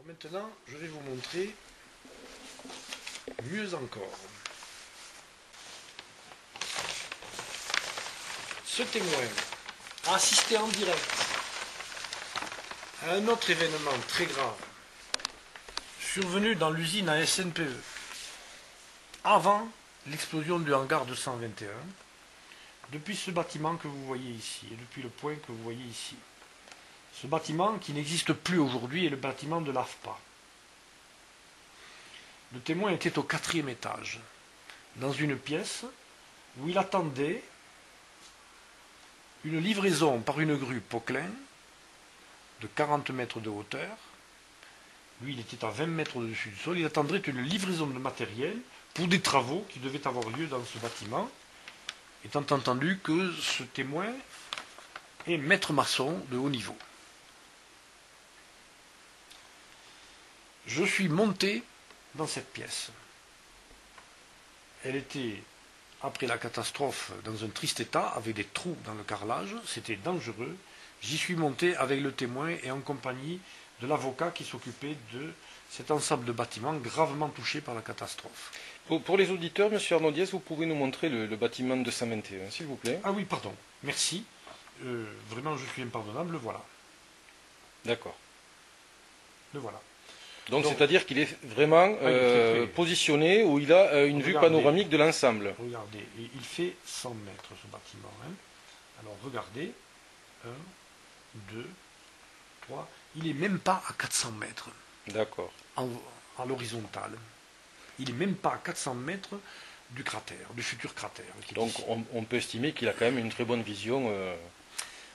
Maintenant, je vais vous montrer mieux encore. Ce témoin a assisté en direct à un autre événement très grave survenu dans l'usine à SNPE avant l'explosion du hangar 221, depuis ce bâtiment que vous voyez ici et depuis le point que vous voyez ici. Ce bâtiment qui n'existe plus aujourd'hui est le bâtiment de l'AFPA. Le témoin était au 4e étage, dans une pièce où il attendait une livraison par une grue Poquelin de 40 mètres de hauteur. Lui, il était à 20 mètres au-dessus du sol. Il attendrait une livraison de matériel pour des travaux qui devaient avoir lieu dans ce bâtiment, étant entendu que ce témoin est maître maçon de haut niveau. Je suis monté dans cette pièce. Elle était, après la catastrophe, dans un triste état, avec des trous dans le carrelage. C'était dangereux. J'y suis monté avec le témoin et en compagnie de l'avocat qui s'occupait de cet ensemble de bâtiments gravement touchés par la catastrophe. Pour les auditeurs, M. Arnaud-Diez, vous pouvez nous montrer le bâtiment 221, s'il vous plaît. Ah oui, pardon. Merci. Vraiment, je suis impardonnable. Le voilà. D'accord. Le voilà. Donc c'est-à-dire qu'il est vraiment positionné où il a une vue panoramique de l'ensemble. Regardez, il fait 100 mètres ce bâtiment. Hein. Alors regardez, 1, 2, 3, il n'est même pas à 400 mètres. D'accord. À l'horizontale. Il n'est même pas à 400 mètres du cratère, du futur cratère. Donc on peut estimer qu'il a quand même une très bonne vision.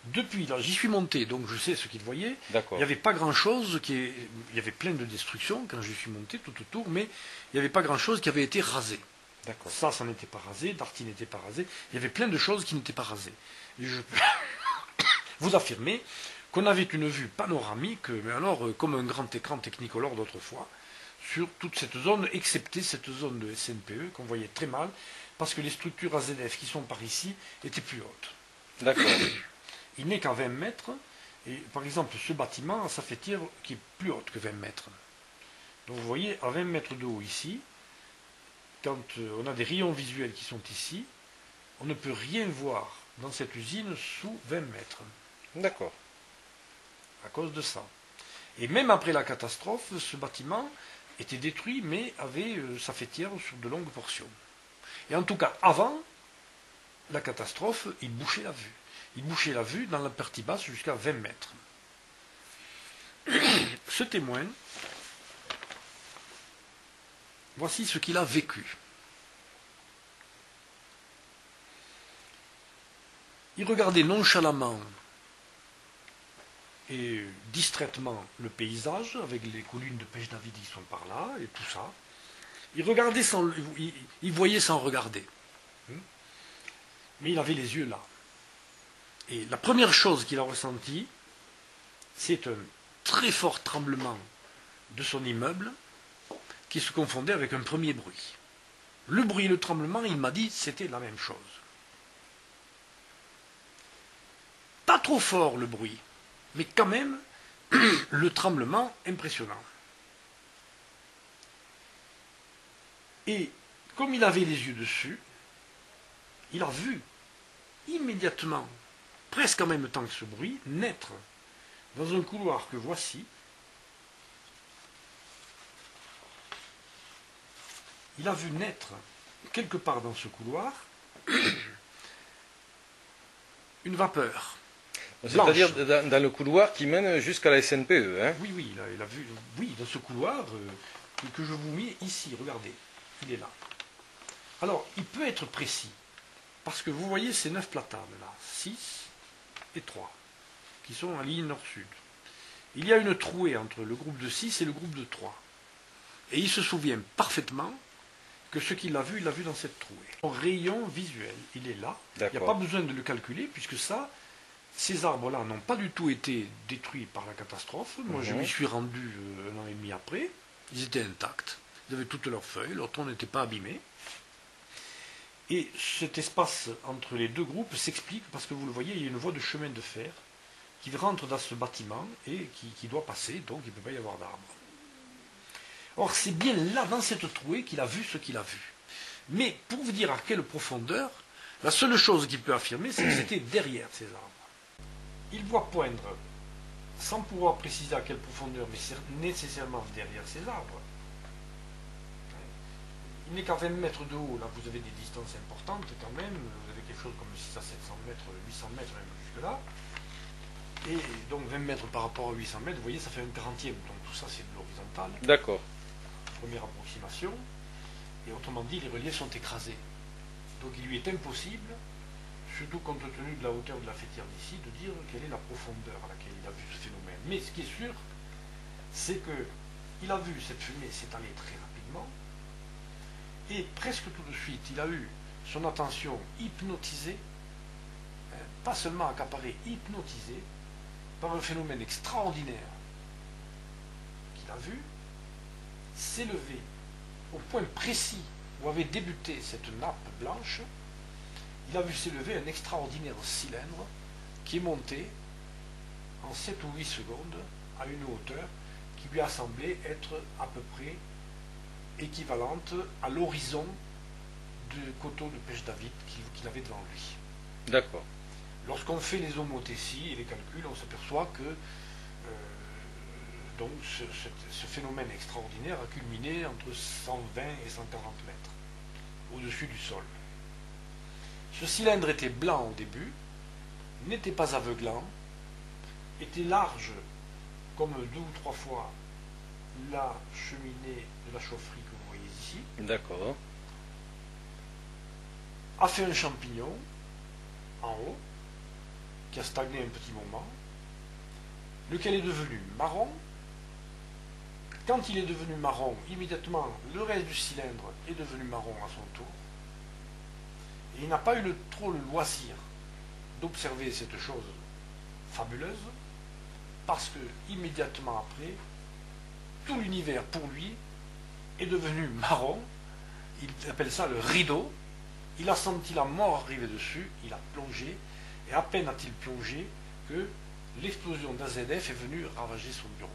Depuis là, j'y suis monté, donc je sais ce qu'il voyait. D'accord. Il n'y avait pas grand-chose, il y avait plein de destructions quand je suis monté tout autour, mais il n'y avait pas grand-chose qui avait été rasé. D'accord. Ça n'était pas rasé, Darty n'était pas rasé. Il y avait plein de choses qui n'étaient pas rasées. Et je peux vous affirmer qu'on avait une vue panoramique, mais alors comme un grand écran Technicolor d'autrefois, sur toute cette zone, excepté cette zone de SNPE qu'on voyait très mal, parce que les structures AZF qui sont par ici étaient plus hautes. D'accord. Il n'est qu'à 20 mètres, et par exemple ce bâtiment a sa faîtière qui est plus haute que 20 mètres. Donc vous voyez, à 20 mètres de haut ici, quand on a des rayons visuels qui sont ici, on ne peut rien voir dans cette usine sous 20 mètres. D'accord. À cause de ça. Et même après la catastrophe, ce bâtiment était détruit, mais avait sa faîtière sur de longues portions. Et en tout cas, avant la catastrophe, il bouchait la vue. Il bouchait la vue dans la partie basse jusqu'à 20 mètres. Ce témoin, voici ce qu'il a vécu. Il regardait nonchalamment et distraitement le paysage, avec les collines de Pêche-David qui sont par là, et tout ça. Il regardait il voyait sans regarder. Mais il avait les yeux là. Et la première chose qu'il a ressentie, c'est un très fort tremblement de son immeuble qui se confondait avec un premier bruit. Le bruit et le tremblement, il m'a dit, c'était la même chose. Pas trop fort le bruit, mais quand même le tremblement impressionnant. Et comme il avait les yeux dessus, il a vu immédiatement, presque en même temps que ce bruit, naître dans un couloir que voici. Il a vu naître, quelque part dans ce couloir, une vapeur. C'est-à-dire dans le couloir qui mène jusqu'à la SNPE. Hein? Oui, oui, il a vu, oui, dans ce couloir que je vous mets ici, regardez, il est là. Alors, il peut être précis, parce que vous voyez ces 9 platanes là, 6 et 3, qui sont en ligne nord-sud. Il y a une trouée entre le groupe de 6 et le groupe de 3. Et il se souvient parfaitement que ce qu'il a vu, il l'a vu dans cette trouée. En rayon visuel, il est là. Il n'y a pas besoin de le calculer, puisque ces arbres-là n'ont pas du tout été détruits par la catastrophe. Moi, je m'y suis rendu 1 an et demi après. Ils étaient intacts. Ils avaient toutes leurs feuilles, leur tronc n'était pas abîmé. Et cet espace entre les deux groupes s'explique parce que vous le voyez, il y a une voie de chemin de fer qui rentre dans ce bâtiment et qui doit passer, donc il ne peut pas y avoir d'arbres. Or, c'est bien là, dans cette trouée, qu'il a vu ce qu'il a vu. Mais, pour vous dire à quelle profondeur, la seule chose qu'il peut affirmer, c'est que c'était derrière ces arbres. Il voit poindre, sans pouvoir préciser à quelle profondeur, mais c'est nécessairement derrière ces arbres. Il n'est qu'à 20 mètres de haut, là vous avez des distances importantes quand même, vous avez quelque chose comme 600 à 700 mètres, 800 mètres même jusque là. Et donc 20 mètres par rapport à 800 mètres, vous voyez, ça fait un 40e, donc tout ça c'est de l'horizontal. D'accord. Première approximation. Et autrement dit, les reliefs sont écrasés. Donc il lui est impossible, surtout compte tenu de la hauteur de la fêtière d'ici, de dire quelle est la profondeur à laquelle il a vu ce phénomène. Mais ce qui est sûr, c'est qu'il a vu cette fumée s'étaler très rapidement, et presque tout de suite, il a eu son attention hypnotisée, pas seulement accaparée, hypnotisée, par un phénomène extraordinaire qu'il a vu s'élever au point précis où avait débuté cette nappe blanche. Il a vu s'élever un extraordinaire cylindre qui est monté en 7 ou 8 secondes à une hauteur qui lui a semblé être à peu près équivalente à l'horizon du coteau de pêche David qu'il avait devant lui. D'accord. Lorsqu'on fait les homothéties et les calculs, on s'aperçoit que donc ce phénomène extraordinaire a culminé entre 120 et 140 mètres au-dessus du sol. Ce cylindre était blanc au début, n'était pas aveuglant, était large comme 2 ou 3 fois la cheminée de la chaufferie que vous voyez ici. D'accord. A fait un champignon en haut, qui a stagné un petit moment, lequel est devenu marron. Quand il est devenu marron, immédiatement, le reste du cylindre est devenu marron à son tour. Et il n'a pas eu trop le loisir d'observer cette chose fabuleuse, parce que immédiatement après, tout l'univers pour lui est devenu marron. Il appelle ça le rideau. Il a senti la mort arriver dessus, il a plongé, et à peine a-t-il plongé que l'explosion d'AZF est venue ravager son bureau.